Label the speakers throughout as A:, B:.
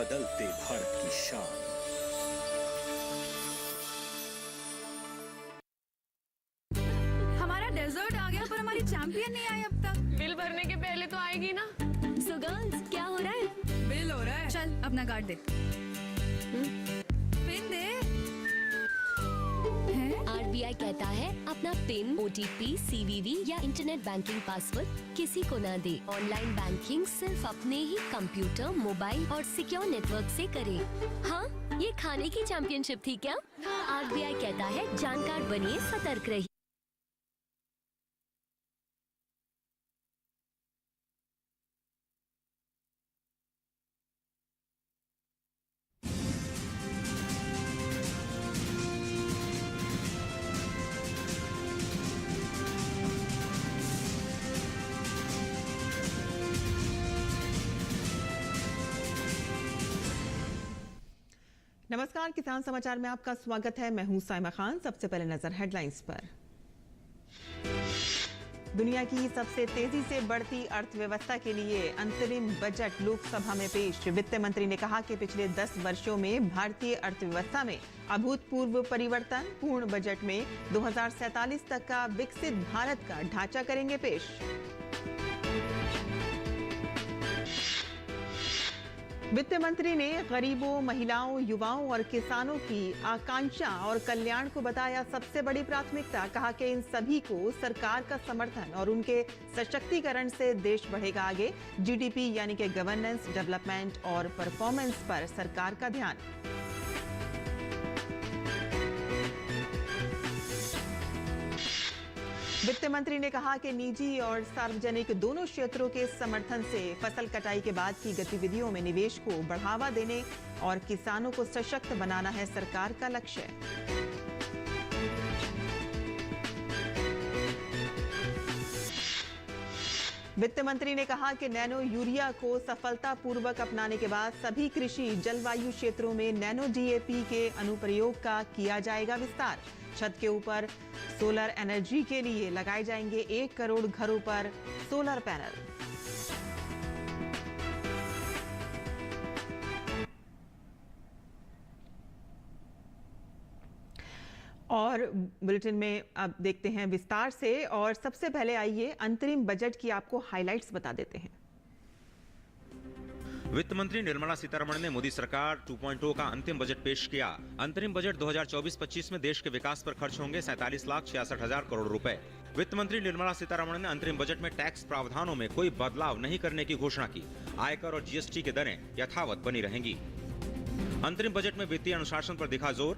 A: बदलते भारत की शान।
B: हमारा डेजर्ट आ गया पर हमारी चैंपियन नहीं आई अब तक।
C: बिल भरने के पहले तो आएगी ना।
D: सो गर्ल्स, क्या हो रहा है?
B: बिल हो रहा है। चल अपना कार्ड दे। पिन दे।
D: आरबीआई कहता है अपना पिन, ओटीपी, सीवीवी या इंटरनेट बैंकिंग पासवर्ड किसी को ना दे। ऑनलाइन बैंकिंग सिर्फ अपने ही कंप्यूटर, मोबाइल और सिक्योर नेटवर्क से करें। हाँ, ये खाने की चैंपियनशिप थी क्या? आरबीआई कहता है जानकार बनिए, सतर्क रहिए।
E: नमस्कार, किसान समाचार में आपका स्वागत है। मैं हूं साइमा खान। सबसे पहले नजर हेडलाइंस पर। दुनिया की सबसे तेजी से बढ़ती अर्थव्यवस्था के लिए अंतरिम बजट लोकसभा में पेश। वित्त मंत्री ने कहा कि पिछले 10 वर्षों में भारतीय अर्थव्यवस्था में अभूतपूर्व परिवर्तन। पूर्ण बजट में 2047 तक का विकसित भारत का ढांचा करेंगे पेश। वित्त मंत्री ने गरीबों, महिलाओं, युवाओं और किसानों की आकांक्षा और कल्याण को बताया सबसे बड़ी प्राथमिकता। कहा कि इन सभी को सरकार का समर्थन और उनके सशक्तिकरण से देश बढ़ेगा आगे। जीडीपी यानी कि गवर्नेंस, डेवलपमेंट और परफॉर्मेंस पर सरकार का ध्यान। वित्त मंत्री ने कहा कि निजी और सार्वजनिक दोनों क्षेत्रों के समर्थन से फसल कटाई के बाद की गतिविधियों में निवेश को बढ़ावा देने और किसानों को सशक्त बनाना है सरकार का लक्ष्य। वित्त मंत्री ने कहा कि नैनो यूरिया को सफलतापूर्वक अपनाने के बाद सभी कृषि जलवायु क्षेत्रों में नैनो डीएपी के अनुप्रयोग का किया जाएगा विस्तार। छत के ऊपर सोलर एनर्जी के लिए लगाए जाएंगे 1 करोड़ घरों पर सोलर पैनल। और बुलेटिन में अब देखते हैं विस्तार से। और सबसे पहले आइए अंतरिम बजट की आपको हाइलाइट्स बता देते हैं।
F: वित्त मंत्री निर्मला सीतारमण ने मोदी सरकार 2.0 का अंतिम बजट पेश किया। अंतरिम बजट 2024-25 में देश के विकास पर खर्च होंगे 47,66,000 करोड़ रुपए। वित्त मंत्री निर्मला सीतारमण ने अंतरिम बजट में टैक्स प्रावधानों में कोई बदलाव नहीं करने की घोषणा की। आयकर और जीएसटी की दरें यथावत बनी रहेंगी। अंतरिम बजट में वित्तीय अनुशासन पर दिखा जोर।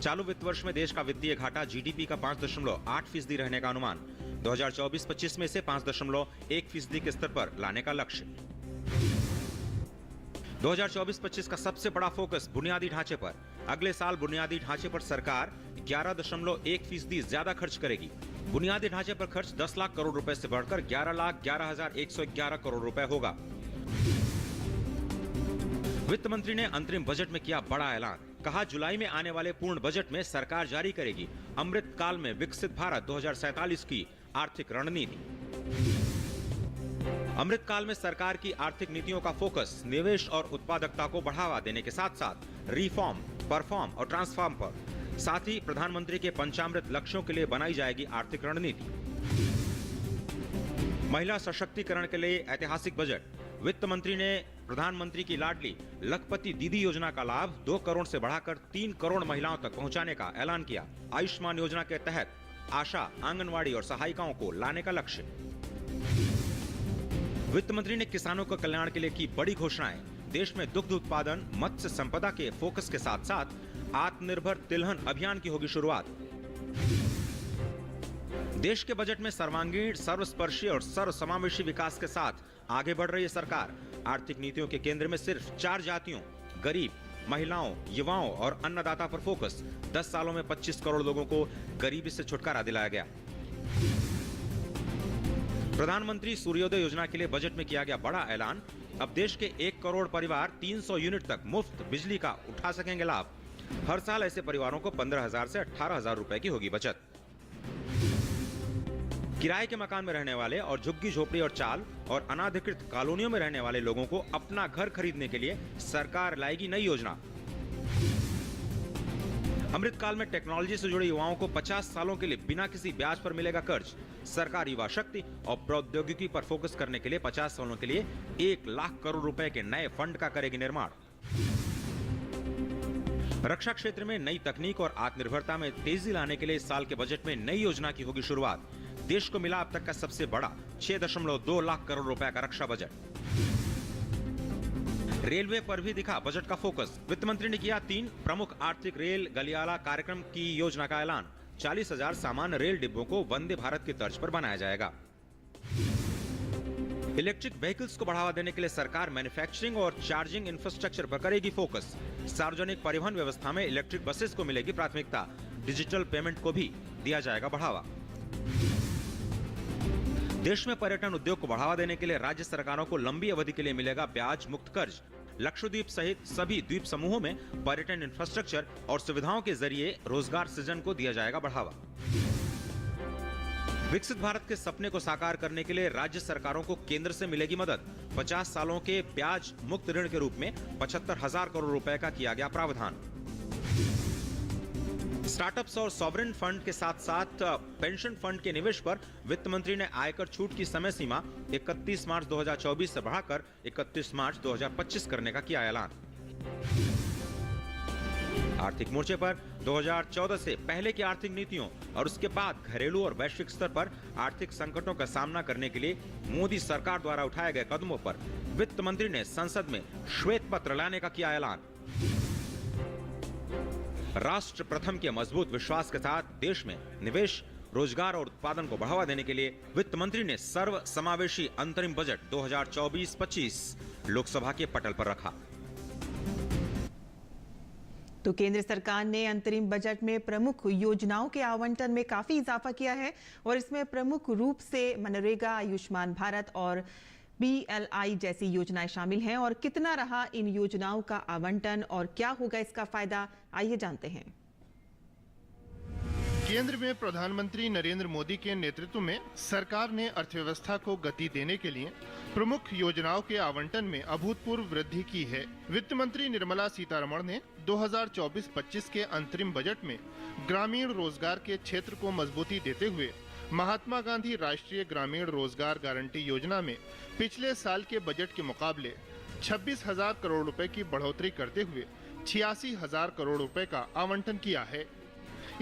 F: चालू वित्त वर्ष में देश का वित्तीय घाटा जीडीपी का 5.8% रहने का अनुमान। 2024-25 में इसे 5.1% के स्तर पर लाने का लक्ष्य। 2024-25 का सबसे बड़ा फोकस बुनियादी ढांचे पर। अगले साल बुनियादी ढांचे पर सरकार 11.1% ज्यादा खर्च करेगी। बुनियादी ढांचे पर खर्च 10 लाख करोड़ रुपए से बढ़कर 11,11,111 करोड़ रुपए होगा। वित्त मंत्री ने अंतरिम बजट में किया बड़ा ऐलान। कहा, जुलाई में आने वाले पूर्ण बजट में सरकार जारी करेगी अमृत काल में विकसित भारत 2047 की आर्थिक रणनीति। अमृत काल में सरकार की आर्थिक नीतियों का फोकस निवेश और उत्पादकता को बढ़ावा देने के साथ साथ रिफॉर्म, परफॉर्म और ट्रांसफॉर्म पर। साथ ही प्रधानमंत्री के पंचामृत लक्ष्यों के लिए बनाई जाएगी आर्थिक रणनीति। महिला सशक्तिकरण के लिए ऐतिहासिक बजट। वित्त मंत्री ने प्रधानमंत्री की लाडली लखपति दीदी योजना का लाभ 2 करोड़ से बढ़ाकर 3 करोड़ महिलाओं तक पहुंचाने का ऐलान किया। आयुष्मान योजना के तहत आशा, आंगनवाड़ी और सहायिकाओं को लाने का लक्ष्य। वित्त मंत्री ने किसानों के कल्याण के लिए की बड़ी घोषणाएं। देश में दुग्ध उत्पादन, मत्स्य संपदा के फोकस के साथ साथ आत्मनिर्भर तिलहन अभियान की होगी शुरुआत। देश के बजट में सर्वांगीण, सर्वस्पर्शी और सर्वसमावेशी विकास के साथ आगे बढ़ रही है सरकार। आर्थिक नीतियों के केंद्र में सिर्फ 4 जातियों, गरीब, महिलाओं, युवाओं और अन्नदाता पर फोकस। 10 सालों में 25 करोड़ लोगों को गरीबी से छुटकारा दिलाया गया। प्रधानमंत्री सूर्योदय योजना के लिए बजट में किया गया बड़ा ऐलान। अब देश के 1 करोड़ परिवार 300 यूनिट तक मुफ्त बिजली का उठा सकेंगे लाभ। हर साल ऐसे परिवारों को 15,000 से 18,000 रुपए की होगी बचत। किराए के मकान में रहने वाले और झुग्गी झोपड़ी और चाल और अनाधिकृत कॉलोनियों में रहने वाले लोगों को अपना घर खरीदने के लिए सरकार लाएगी नई योजना। अमृतकाल में टेक्नोलॉजी से जुड़े युवाओं को 50 सालों के लिए बिना किसी ब्याज पर मिलेगा कर्ज। सरकार युवा शक्ति और प्रौद्योगिकी पर फोकस करने के लिए 50 सालों के लिए 1 लाख करोड़ रुपए के नए फंड का करेगी निर्माण। रक्षा क्षेत्र में नई तकनीक और आत्मनिर्भरता में तेजी लाने के लिए इस साल के बजट में नई योजना की होगी शुरुआत। देश को मिला अब तक का सबसे बड़ा 6.2 लाख करोड़ रुपए का रक्षा बजट। रेलवे पर भी दिखा बजट का फोकस। वित्त मंत्री ने किया 3 प्रमुख आर्थिक रेल गलियारा कार्यक्रम की योजना का ऐलान। 40,000 सामान्य रेल डिब्बों को वंदे भारत की तर्ज पर बनाया जाएगा। इलेक्ट्रिक व्हीकल्स को बढ़ावा देने के लिए सरकार मैन्युफैक्चरिंग और चार्जिंग इंफ्रास्ट्रक्चर पर करेगी फोकस। सार्वजनिक परिवहन व्यवस्था में इलेक्ट्रिक बसेस को मिलेगी प्राथमिकता। डिजिटल पेमेंट को भी दिया जाएगा बढ़ावा। देश में पर्यटन उद्योग को बढ़ावा देने के लिए राज्य सरकारों को लंबी अवधि के लिए मिलेगा ब्याज मुक्त कर्ज। लक्षद्वीप सहित सभी द्वीप समूहों में पर्यटन इंफ्रास्ट्रक्चर और सुविधाओं के जरिए रोजगार सृजन को दिया जाएगा बढ़ावा। विकसित भारत के सपने को साकार करने के लिए राज्य सरकारों को केंद्र से मिलेगी मदद। 50 सालों के ब्याज मुक्त ऋण के रूप में 75,000 करोड़ रुपए का किया गया प्रावधान। स्टार्टअप्स और सॉवरेन फंड के साथ साथ पेंशन फंड के निवेश पर वित्त मंत्री ने आयकर छूट की समय सीमा 31 मार्च 2024 से बढ़ाकर 31 मार्च 2025 करने का किया ऐलान। आर्थिक मोर्चे पर 2014 से पहले की आर्थिक नीतियों और उसके बाद घरेलू और वैश्विक स्तर पर आर्थिक संकटों का सामना करने के लिए मोदी सरकार द्वारा उठाए गए कदमों पर वित्त मंत्री ने संसद में श्वेत पत्र लाने का किया ऐलान। राष्ट्र प्रथम के मजबूत विश्वास के साथ देश में निवेश, रोजगार और उत्पादन को बढ़ावा देने के लिए वित्त मंत्री ने सर्व समावेशी अंतरिम बजट 2024-25 लोकसभा के पटल पर रखा।
E: तो केंद्र सरकार ने अंतरिम बजट में प्रमुख योजनाओं के आवंटन में काफी इजाफा किया है और इसमें प्रमुख रूप से मनरेगा, आयुष्मान भारत और BLI जैसी योजनाएं शामिल हैं। और कितना रहा इन योजनाओं का आवंटन और क्या होगा इसका फायदा, आइए जानते हैं।
G: केंद्र में प्रधानमंत्री नरेंद्र मोदी के नेतृत्व में सरकार ने अर्थव्यवस्था को गति देने के लिए प्रमुख योजनाओं के आवंटन में अभूतपूर्व वृद्धि की है। वित्त मंत्री निर्मला सीतारमण ने 2024-25 के अंतरिम बजट में ग्रामीण रोजगार के क्षेत्र को मजबूती देते हुए महात्मा गांधी राष्ट्रीय ग्रामीण रोजगार गारंटी योजना में पिछले साल के बजट के मुकाबले 26,000 करोड़ रुपए की बढ़ोतरी करते हुए 86,000 करोड़ रुपए का आवंटन किया है।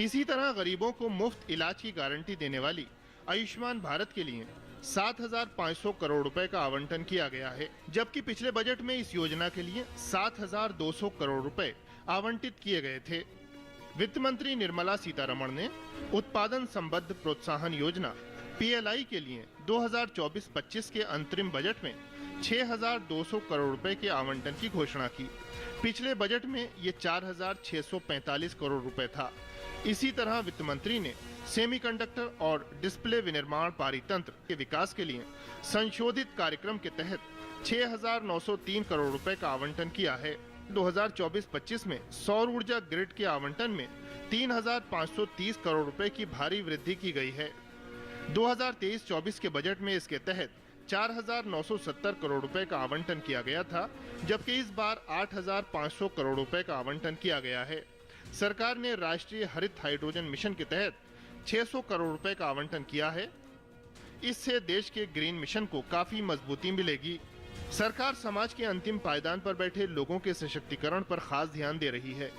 G: इसी तरह गरीबों को मुफ्त इलाज की गारंटी देने वाली आयुष्मान भारत के लिए 7,500 करोड़ रुपए का आवंटन किया गया है, जबकि पिछले बजट में इस योजना के लिए 7,200 करोड़ रुपए आवंटित किए गए थे। वित्त मंत्री निर्मला सीतारमण ने उत्पादन संबद्ध प्रोत्साहन योजना PLI के लिए 2024-25 के अंतरिम बजट में 6,200 करोड़ रुपए के आवंटन की घोषणा की। पिछले बजट में ये 4,645 करोड़ रुपए था। इसी तरह वित्त मंत्री ने सेमीकंडक्टर और डिस्प्ले विनिर्माण पारितंत्र के विकास के लिए संशोधित कार्यक्रम के तहत 6,903 करोड़ रुपए का आवंटन किया है। 2024-25 में सौर ऊर्जा ग्रिड के आवंटन में 3,530 करोड़ रुपए की भारी वृद्धि की गई है। 2023-24 के बजट में इसके तहत 4,970 करोड़ रुपए का आवंटन किया गया था, जबकि इस बार 8,500 करोड़ रुपए का आवंटन किया गया है। सरकार ने राष्ट्रीय हरित हाइड्रोजन मिशन के तहत 600 करोड़ रुपए का आवंटन किया है। इससे देश के ग्रीन मिशन को काफी मजबूती मिलेगी। सरकार समाज के अंतिम पायदान पर बैठे लोगों के सशक्तिकरण पर खास ध्यान दे रही है।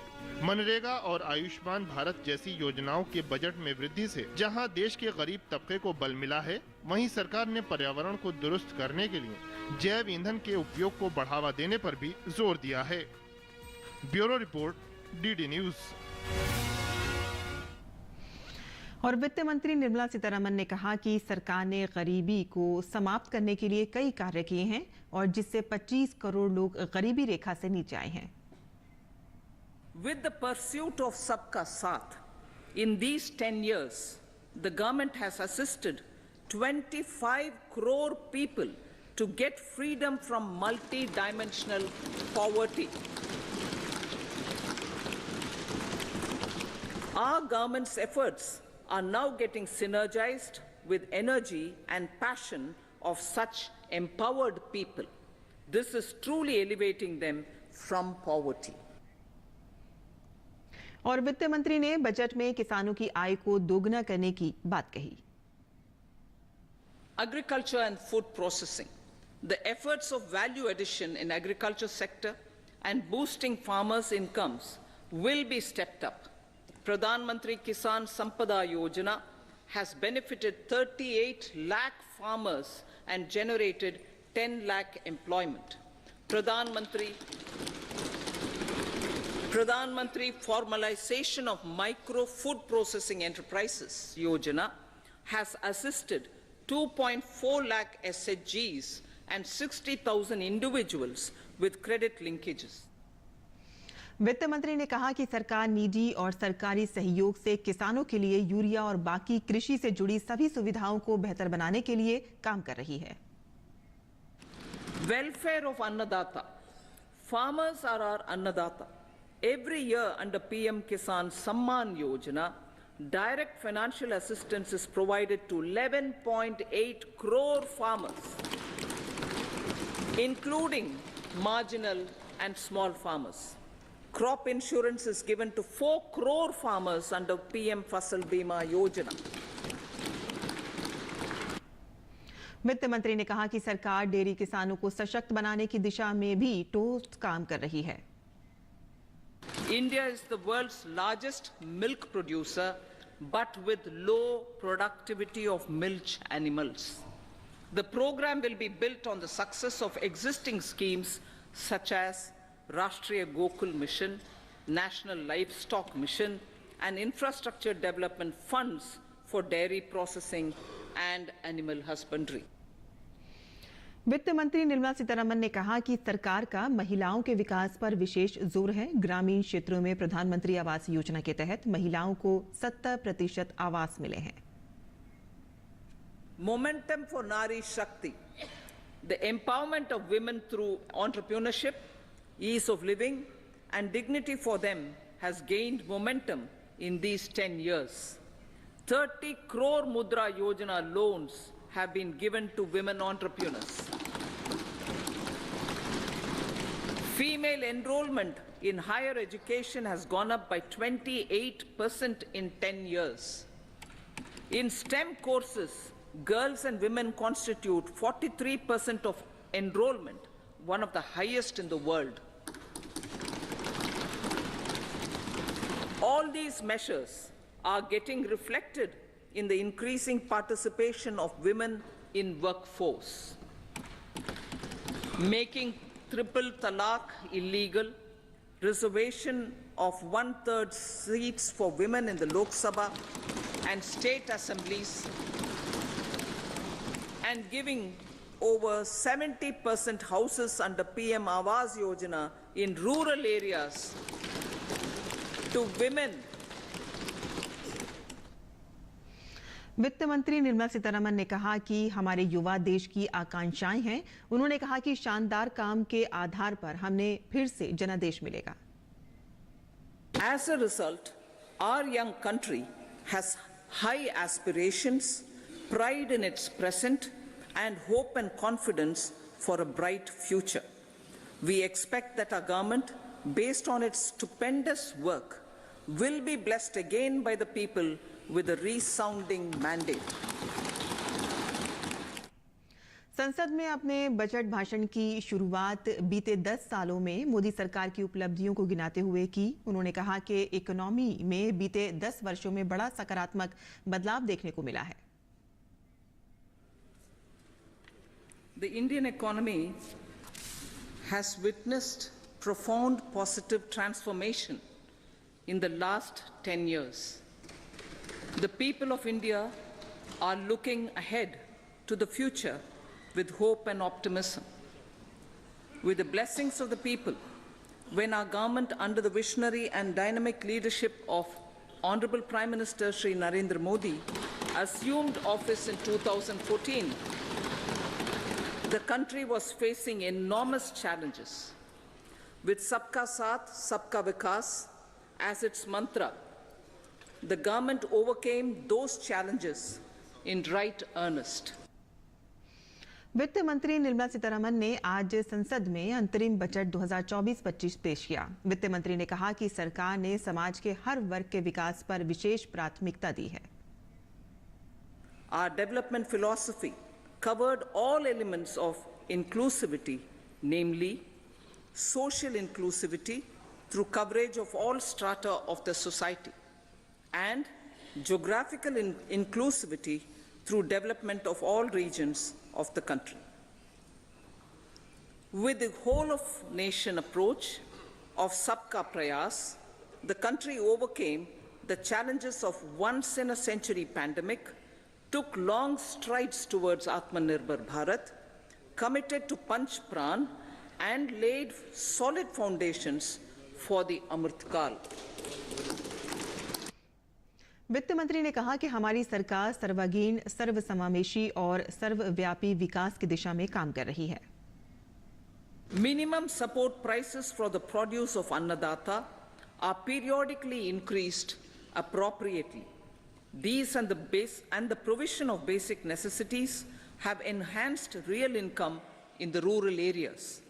G: मनरेगा और आयुष्मान भारत जैसी योजनाओं के बजट में वृद्धि से जहां देश के गरीब तबके को बल मिला है, वहीं सरकार ने पर्यावरण को दुरुस्त करने के लिए जैव ईंधन के उपयोग को बढ़ावा देने पर भी जोर दिया है। Bureau report, DD news.
E: और वित्त मंत्री निर्मला सीतारमण ने कहा कि सरकार ने गरीबी को समाप्त करने के लिए कई कार्य किए हैं और जिससे 25 करोड़ लोग गरीबी रेखा से नीचे आए हैं।
H: With the pursuit of Sabka Saath, in these 10 years, the government has assisted 25 crore people to get freedom from multi-dimensional poverty. Our government's efforts are now getting synergized with energy and passion of such empowered people. This is truly elevating them from poverty.
E: और वित्त मंत्री ने budget में किसानों की आय को दोगुना करने की बात कही।
H: Agriculture and food processing. The efforts of value addition in agriculture sector and boosting farmers' incomes will be stepped up. Pradhan Mantri Kisan Sampada Yojana has benefited 38 lakh farmers and generated 10 lakh employment. Pradhan Mantri Formalization of Micro Food Processing Enterprises Yojana has assisted 2.4 lakh SHGs and 60,000 individuals with credit linkages.
E: वित्त मंत्री ने कहा कि सरकार निजी और सरकारी सहयोग से किसानों के लिए यूरिया और बाकी कृषि से जुड़ी सभी सुविधाओं को बेहतर बनाने के लिए काम कर रही है।
H: Welfare of Annadata. Farmers are our Annadata. Every year under PM Kisan Samman Yojana, direct financial assistance is provided to 11.8 crore farmers, including marginal and small farmers. Crop insurance is given to 4 crore farmers under PM Fasal Bima Yojana.
E: वित्त मंत्री ने कहा कि सरकार dairy किसानों को सशक्त बनाने की दिशा में भी ठोस काम कर रही है।
H: India is the world's largest milk producer, but with low productivity of milch animals. The program will be built on the success of existing schemes such as Rashtriya Gokul Mission, National Livestock Mission, and infrastructure development funds for dairy processing and animal husbandry.
E: वित्त मंत्री निर्मला सीतारमण ने कहा कि सरकार का महिलाओं के विकास पर विशेष जोर है। ग्रामीण क्षेत्रों में प्रधानमंत्री आवास योजना के तहत महिलाओं को 70% आवास मिले हैं।
H: Momentum for Nari Shakti. The empowerment of women through entrepreneurship, ease of living, and dignity for them has gained momentum in these 10 years. 30 crore Mudra Yojana loans have been given to women entrepreneurs. Female enrollment in higher education has gone up by 28% in 10 years. In STEM courses, girls and women constitute 43% of enrollment, one of the highest in the world. All these measures are getting reflected in the increasing participation of women in workforce. Making triple talaq illegal, reservation of 1/3 seats for women in the Lok Sabha and state assemblies, and giving over 70% houses under PM Awas Yojana in rural areas to women.
E: वित्त मंत्री निर्मला सीतारमण ने कहा कि हमारे युवा देश की आकांक्षाएं हैं। उन्होंने कहा कि शानदार काम के आधार पर हमने फिर से जनादेश मिलेगा।
H: As a result, our young country has high aspirations, pride in its present, and hope and confidence for a bright future. We expect that our government, based on its stupendous work, will be blessed again by the people with a resounding mandate.
E: संसद में अपने budget भाषण की शुरुआत बीते 10 सालों में मोदी सरकार की उपलब्धियों को गिनाते हुए की। उन्होंने कहा कि इकोनॉमी में बीते 10 वर्षों में बड़ा सकारात्मक बदलाव देखने को मिला है।
H: The Indian economy has witnessed profound positive transformation in the last 10 years. The people of India are looking ahead to the future with hope and optimism. With the blessings of the people, when our government, under the visionary and dynamic leadership of Honorable Prime Minister Shri Narendra Modi, assumed office in 2014, the country was facing enormous challenges. With Sabka Saath, Sabka Vikas as its mantra, the government overcame those challenges in right earnest.
E: वित्त मंत्री निर्मला सीतारमण ने आज संसद में अंतरिम budget 2024-25 पेश किया। वित्त मंत्री ने कहा कि सरकार ने समाज के हर वर्ग के विकास पर विशेष प्राथमिकता दी है।
H: Our development philosophy covered all elements of inclusivity, namely social inclusivity through coverage of all strata of the society, and geographical inclusivity through development of all regions of the country. With the whole of nation approach of Sabka Prayas, the country overcame the challenges of once in a century pandemic, took long strides towards Atmanirbhar Bharat, committed to Panch Pran, and laid solid foundations for the Amrit Kal.
E: वित्त मंत्री ने कहा कि हमारी सरकार सर्वांगीण, सर्वसमावेशी और सर्वव्यापी विकास की दिशा में काम कर रही है।
H: Minimum support prices for the produce of Annadata are periodically increased appropriately. These and the provision of basic necessities have enhanced real income in the rural areas.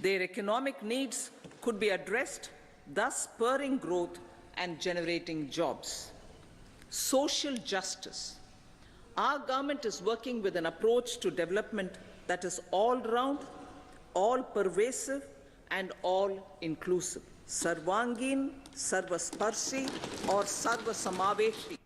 H: Their economic needs could be addressed, thus spurring growth and generating jobs. Social justice. Our government is working with an approach to development that is all-round, all-pervasive, and all-inclusive. Sarvangin, Sarvasparshi और सर्वसमावेशी।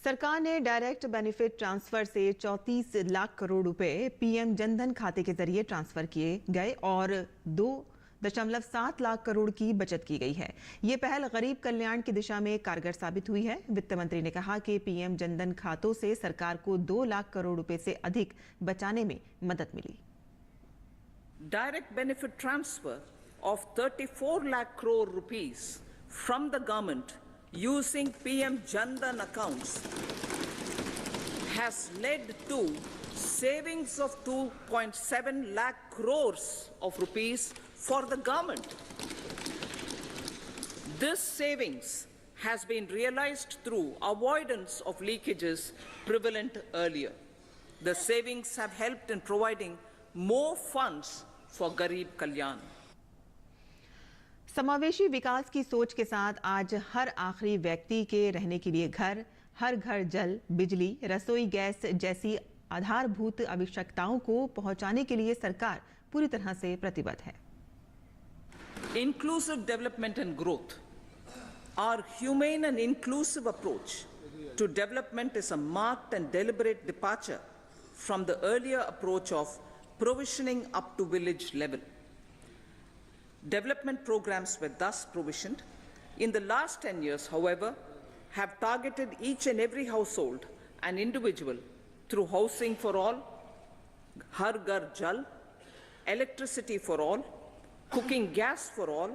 E: सरकार ने direct benefit transfer से 34 लाख करोड़ रुपए PM Jan Dhan खाते के जरिए transfer किए गए और 2.7 लाख करोड़ की बचत की गई है। ये पहल गरीब कल्याण की दिशा में कारगर साबित हुई है। वित्त मंत्री ने कहा कि पीएम जनधन खातों से सरकार को 2 लाख करोड़ रुपए से अधिक बचाने में मदद मिली।
H: Direct benefit transfer of 34 lakh crore rupees from the government using PM Jandan accounts has led to savings of 2.7 lakh crores of rupees for the government. This savings has been realized through avoidance of leakages prevalent earlier. The savings have helped in providing more funds for Garib Kalyan.
E: समावेशी विकास की सोच के साथ आज हर आखिरी व्यक्ति के रहने के लिए घर, हर घर जल, बिजली, रसोई गैस जैसी आधारभूत आवश्यकताओं को पहुंचाने के लिए सरकार पूरी तरह से प्रतिबद्ध है।
H: Inclusive development and growth. Our humane and inclusive approach to development is a marked and deliberate departure from the earlier approach of provisioning up to village level. Development programs were thus provisioned. In the last 10 years, however, have targeted each and every household and individual through housing for all, Har Ghar Jal, electricity for all, cooking gas for all,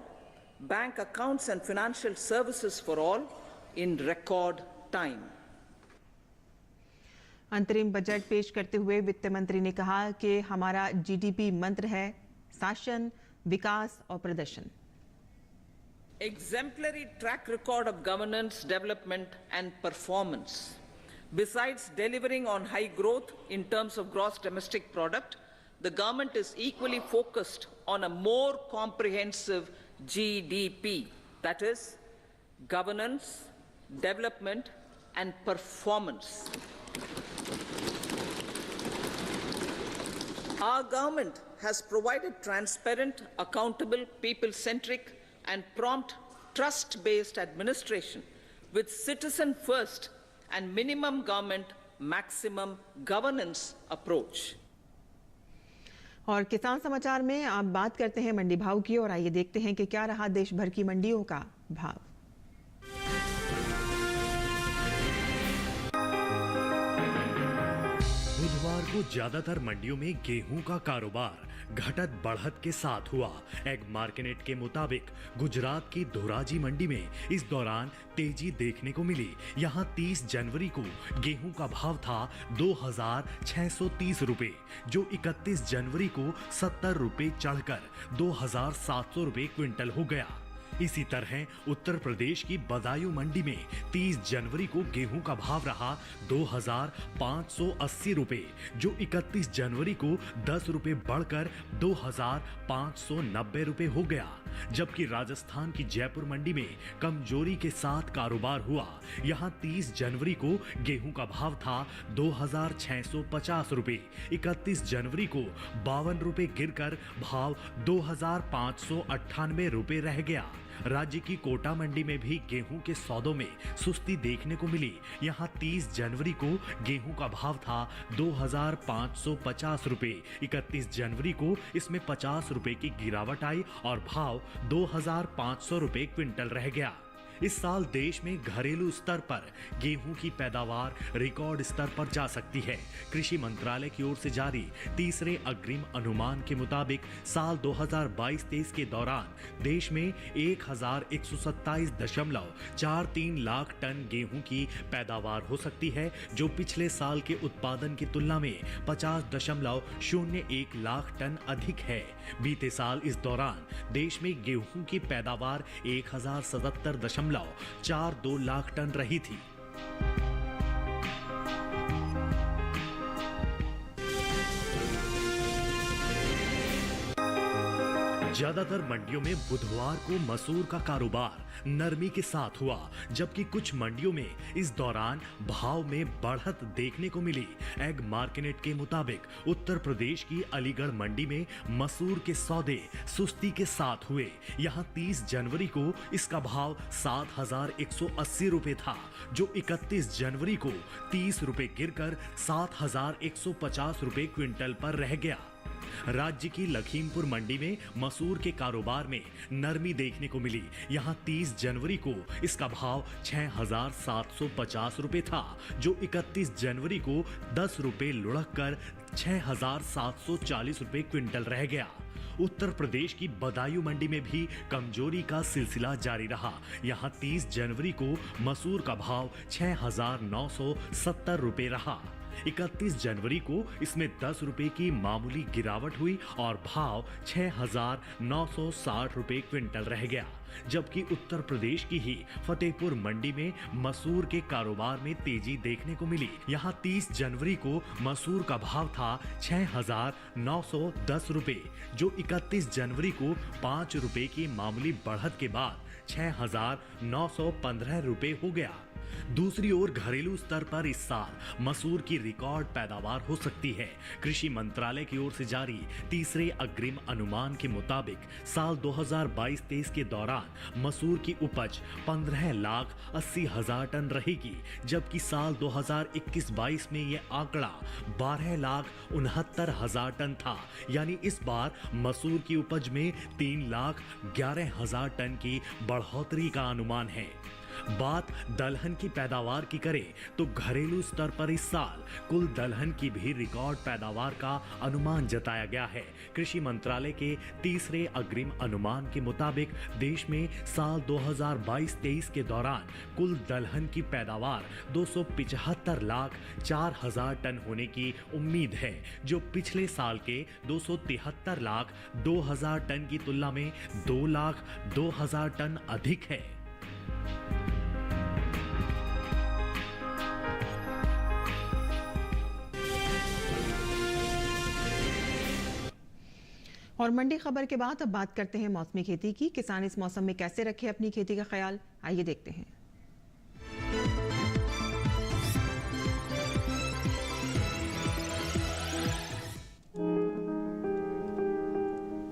H: bank accounts and financial services for all in record time.
E: अंतरिम budget पेश करते हुए वित्त मंत्री ने कहा कि हमारा जीडीपी मंत्र है शासन, विकास और प्रदर्शन।
H: Exemplary track record of governance, development and performance. Besides delivering on high growth in terms of gross domestic product, the government is equally focused on a more comprehensive GDP, that is, governance, development and performance. Our government has provided transparent, accountable, people-centric and prompt, trust-based administration with citizen first and minimum government, maximum governance approach.
E: और किसान समाचार में आप बात करते हैं मंडी भाव की और आइए देखते हैं कि क्या रहा देश भर की मंडियों का भाव।
I: बुधवार को ज्यादातर मंडियों में गेहूं का कारोबार घटत बढ़त के साथ हुआ। एग मार्केट के मुताबिक गुजरात की धोराजी मंडी में इस दौरान तेजी देखने को मिली। यहां 30 जनवरी को गेहूं का भाव था 2,630 रुपए, जो 31 जनवरी को 70 रुपए चढ़कर 2,700 रुपए क्विंटल हो गया। इसी तरह उत्तर प्रदेश की बदायूं मंडी में 30 जनवरी को गेहूं का भाव रहा 2,580 रुपए, जो 31 जनवरी को 10 रुपए बढ़कर 2,590 रुपए हो गया। जबकि राजस्थान की जयपुर मंडी में कमजोरी के साथ कारोबार हुआ। यहां 30 जनवरी को गेहूं का भाव था 2,650 रुपए, 31 जनवरी को 52 रुपए गिरकर भाव 2,598 रुपए रह गया। राज्य की कोटा मंडी में भी गेहूं के सौदों में सुस्ती देखने को मिली। यहां 30 जनवरी को गेहूं का भाव था 2,550 रुपए, 31 जनवरी को इसमें 50 रुपए की गिरावट आई और भाव 2,500 रुपए क्विंटल रह गया। इस साल देश में घरेलू स्तर पर गेहूं की पैदावार रिकॉर्ड स्तर पर जा सकती है। कृषि मंत्रालय की ओर से जारी तीसरे अग्रिम अनुमान के मुताबिक साल 2022-23 के दौरान देश में 1,127.43 लाख टन गेहूं की पैदावार हो सकती है, जो पिछले साल के उत्पादन की तुलना में 50.01 लाख टन अधिक है। बीते साल इस दौरान देश में गेहूं की पैदावार 1,077.42 लाख टन रही थी। ज्यादातर मंडियों में बुधवार को मसूर का कारोबार नरमी के साथ हुआ, जबकि कुछ मंडियों में इस दौरान भाव में बढ़त देखने को मिली। एग मार्केट के मुताबिक उत्तर प्रदेश की अलीगढ़ मंडी में मसूर के सौदे सुस्ती के साथ हुए। यहां 30 जनवरी को इसका भाव 7,180 रुपए था, जो 31 जनवरी को 30 रुपए गिरकर 7,150 रुपए क्विंटल पर रह गया। राज्य की लखीमपुर मंडी में मसूर के कारोबार में नरमी देखने को मिली। यहां 30 जनवरी को इसका भाव 6,750 रुपए था, जो 31 जनवरी को 10 रुपए लुढ़क कर 6,740 रुपए क्विंटल रह गया। उत्तर प्रदेश की बदायूं मंडी में भी कमजोरी का सिलसिला जारी रहा। यहां 30 जनवरी को मसूर का भाव 6,970 रुपए रहा। 31 जनवरी को इसमें 10 रुपए की मामूली गिरावट हुई और भाव 6,960 रुपए क्विंटल रह गया। जबकि उत्तर प्रदेश की ही फतेहपुर मंडी में मसूर के कारोबार में तेजी देखने को मिली। यहां 30 जनवरी को मसूर का भाव था 6,910 रुपए, जो 31 जनवरी को 5 रुपए की मामूली बढ़त के बाद 6,915 रुपए हो गया। दूसरी ओर घरेलू स्तर पर इस साल मसूर की रिकॉर्ड पैदावार हो सकती है। कृषि मंत्रालय की ओर से जारी तीसरे अग्रिम अनुमान के मुताबिक साल 2022-23 के दौरान मसूर की उपज 15,80,000 टन रहेगी, जबकि साल 2021-22 में यह आंकड़ा 12,69,000 टन था। यानी इस बार मसूर की उपज में 3,11,000 टन की बढ़ोतरी का अनुमान है। बात दलहन की पैदावार की करें तो घरेलू स्तर पर इस साल कुल दलहन की भी रिकॉर्ड पैदावार का अनुमान जताया गया है। कृषि मंत्रालय के तीसरे अग्रिम अनुमान के मुताबिक देश में साल 2022-23 के दौरान कुल दलहन की पैदावार 275,04,000 टन होने की उम्मीद है, जो पिछले साल के 273,02,000 टन की तुलना में 2,02,000 टन अधिक है।
E: और मंडी खबर के बाद अब बात करते हैं मौसमी खेती की। किसान इस मौसम में कैसे रखे अपनी खेती का ख्याल, आइए देखते हैं।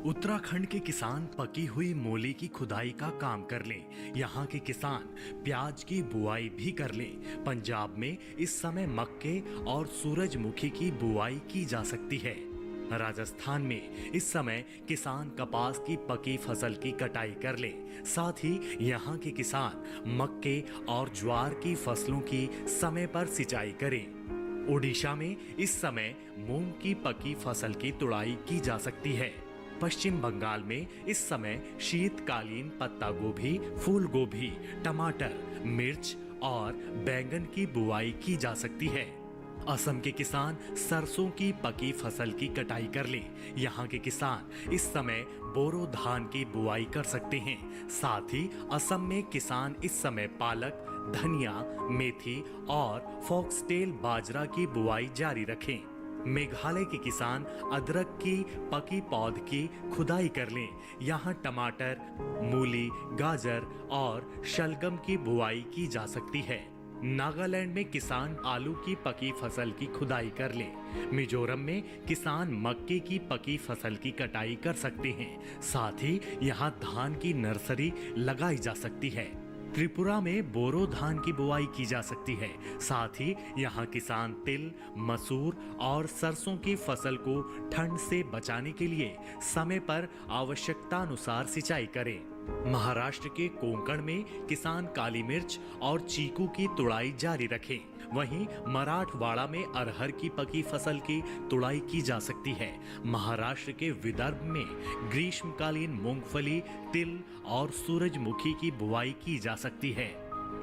I: उत्तराखंड के किसान पकी हुई मूली की खुदाई का काम कर लें। यहाँ के किसान प्याज की बुआई भी कर लें। पंजाब में इस समय मक्के और सूरजमुखी की बुआई की जा सकती है। राजस्थान में इस समय किसान कपास की पकी फसल की कटाई कर लें। साथ ही यहाँ के किसान मक्के और ज्वार की फसलों की समय पर सिंचाई करें। ओडिशा में इस समय मूंग की पकी फसल की तुड़ाई की जा सकती है। पश्चिम बंगाल में इस समय शीतकालीन पत्ता गोभी, फूल गोभी, टमाटर, मिर्च और बैंगन की बुआई की जा सकती है। असम के किसान सरसों की पकी फसल की कटाई कर लें। यहाँ के किसान इस समय बोरो धान की बुआई कर सकते हैं। साथ ही असम में किसान इस समय पालक, धनिया, मेथी और फॉक्सटेल बाजरा की बुआई जारी रखें। मेघालय के किसान अदरक की पकी पौध की खुदाई कर लें। यहाँ टमाटर, मूली, गाजर और शलगम की बुआई की जा सकती है। नागालैंड में किसान आलू की पकी फसल की खुदाई कर लें। मिजोरम में किसान मक्के की पकी फसल की कटाई कर सकते हैं। साथ ही यहाँ धान की नर्सरी लगाई जा सकती है। त्रिपुरा में बोरो धान की बुआई की जा सकती है। साथ ही यहाँ किसान तिल, मसूर और सरसों की फसल को ठंड से बचाने के लिए समय पर आवश्यकता अनुसार सिंचाई करें। महाराष्ट्र के कोंकण में किसान काली मिर्च और चीकू की तुड़ाई जारी रखें। वहीं मराठवाड़ा में अरहर की पकी फसल की तुड़ाई की जा सकती है। महाराष्ट्र के विदर्भ में ग्रीष्मकालीन मूंगफली, तिल और सूरजमुखी की बुआई की जा सकती है।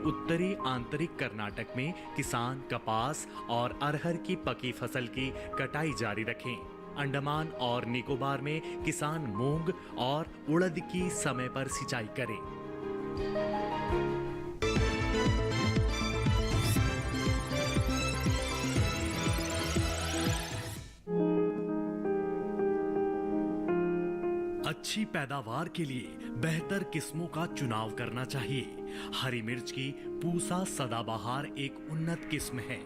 I: उत्तरी आंतरिक कर्नाटक में किसान कपास और अरहर की पकी फसल की कटाई जारी रखें। अंडमान और निकोबार में किसान मूंग और उड़द की समय पर सिंचाई करें। अच्छी पैदावार के लिए बेहतर किस्मों का चुनाव करना चाहिए। हरी मिर्च की पूसा सदाबहार एक उन्नत किस्म है।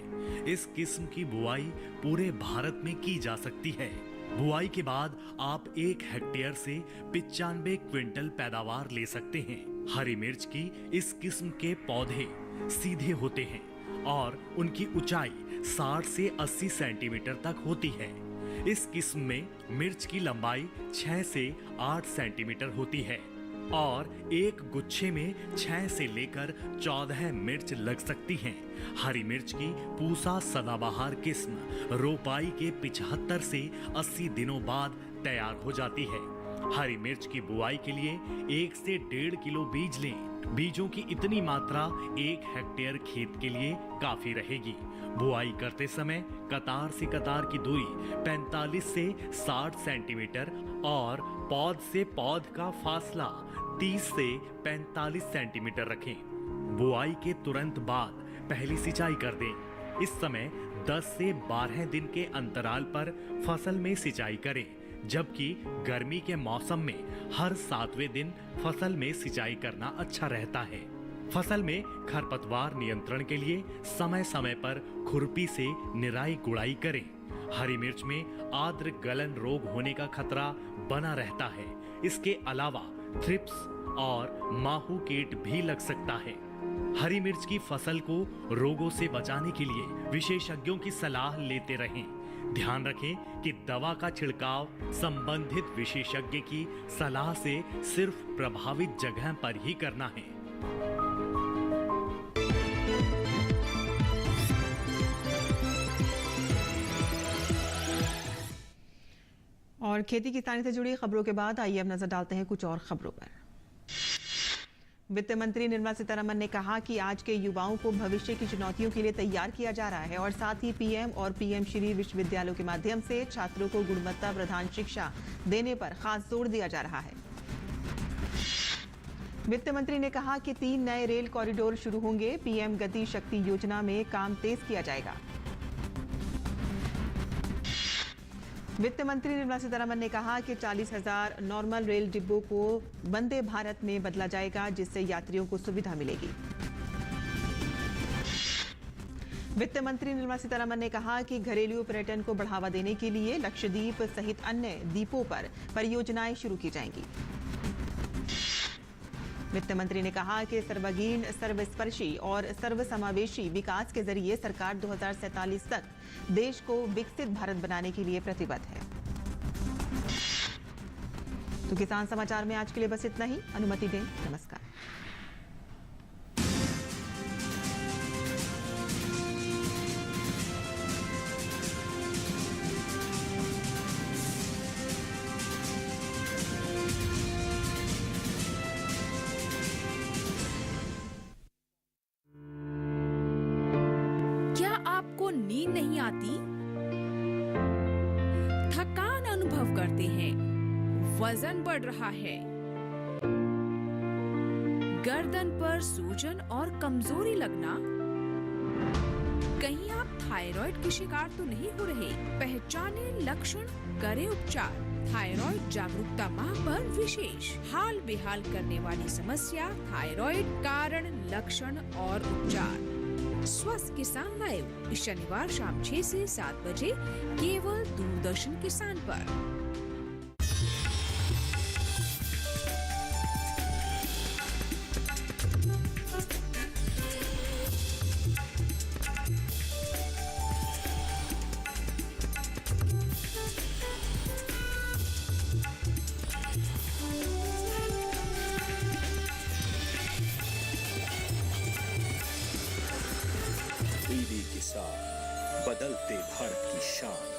I: इस किस्म की बुआई पूरे भारत में की जा सकती है। बुआई के बाद आप 1 हेक्टेयर से 95 क्विंटल पैदावार ले सकते हैं। हरी मिर्च की इस किस्म के पौधे सीधे होते हैं और उनकी ऊंचाई 60 से 80 सेंटीमीटर तक होती है। इस किस्म में मिर्च की लंबाई 6 से 8 सेंटीमीटर होती है और एक गुच्छे में 6 से लेकर 14 मिर्च लग सकती हैं। हरी मिर्च की पूसा सदाबहार किस्म रोपाई के 75 से 80 दिनों बाद तैयार हो जाती है। हरी मिर्च की बुआई के लिए 1 से 1.5 किलो बीज लें। बीजों की इतनी मात्रा 1 हेक्टेयर खेत के लिए काफी रहेगी। बुआई करते समय कतार से कतार की दूरी 45 से 60 सेंटीमीटर और पौध से पौध का फासला 30 से 45 सेंटीमीटर रखें। बुआई के तुरंत बाद पहली सिंचाई कर दें। इस समय 10 से 12 दिन के अंतराल पर फसल में सिंचाई करें, जबकि गर्मी के मौसम में हर 7वें दिन फसल में सिंचाई करना अच्छा रहता है। फसल में खरपतवार नियंत्रण के लिए समय समय पर खुरपी से निराई गुड़ाई करें। हरी मिर्च में आर्द्र गलन रोग होने का खतरा बना रहता है। इसके अलावा थ्रिप्स और माहू कीट भी लग सकता है। हरी मिर्च की फसल को रोगों से बचाने के लिए विशेषज्ञों की सलाह लेते रहें। ध्यान रखें कि दवा का छिड़काव संबंधित विशेषज्ञ की सलाह से सिर्फ प्रभावित जगह पर ही करना है।
E: और खेती किसानी से जुड़ी खबरों के बाद आइए अब नजर डालते हैं कुछ और खबरों पर। वित्त मंत्री निर्मला सीतारमण ने कहा कि आज के युवाओं को भविष्य की चुनौतियों के लिए तैयार किया जा रहा है और साथ ही पीएम और पीएम श्री विश्वविद्यालयों के माध्यम से छात्रों को गुणवत्ता प्रधान शिक्षा देने पर खास जोर दिया जा रहा है। वित्त मंत्री ने कहा कि 3 नए रेल कॉरिडोर शुरू होंगे। पीएम गति शक्ति योजना में काम तेज किया जाएगा। वित्त मंत्री निर्मला सीतारमण ने कहा कि 40,000 नॉर्मल रेल डिब्बों को वंदे भारत में बदला जाएगा, जिससे यात्रियों को सुविधा मिलेगी। वित्त मंत्री निर्मला सीतारमण ने कहा कि घरेलू पर्यटन को बढ़ावा देने के लिए लक्षद्वीप सहित अन्य द्वीपों पर परियोजनाएं शुरू की जाएंगी। वित्त मंत्री ने कहा कि सर्वांगीण, सर्वस्पर्शी और सर्वसमावेशी विकास के जरिए सरकार 2047 तक देश को विकसित भारत बनाने के लिए प्रतिबद्ध है। तो किसान समाचार में आज के लिए बस इतना ही। अनुमति दें। नमस्कार।
J: आती, थकान अनुभव करते हैं, वजन बढ़ रहा है, गर्दन पर सूजन और कमजोरी लगना, कहीं आप थायराइड की शिकार तो नहीं हो रहे? पहचाने लक्षण, करे उपचार। थायराइड जागरूकता माह पर विशेष हाल बेहाल करने वाली समस्या थायराइड, कारण, लक्षण और उपचार। स्वस्थ किसान लाइव इस शनिवार शाम 6 से 7 बजे केवल दूरदर्शन किसान पर।
A: टीवी किसान, बदलते भारत की शान।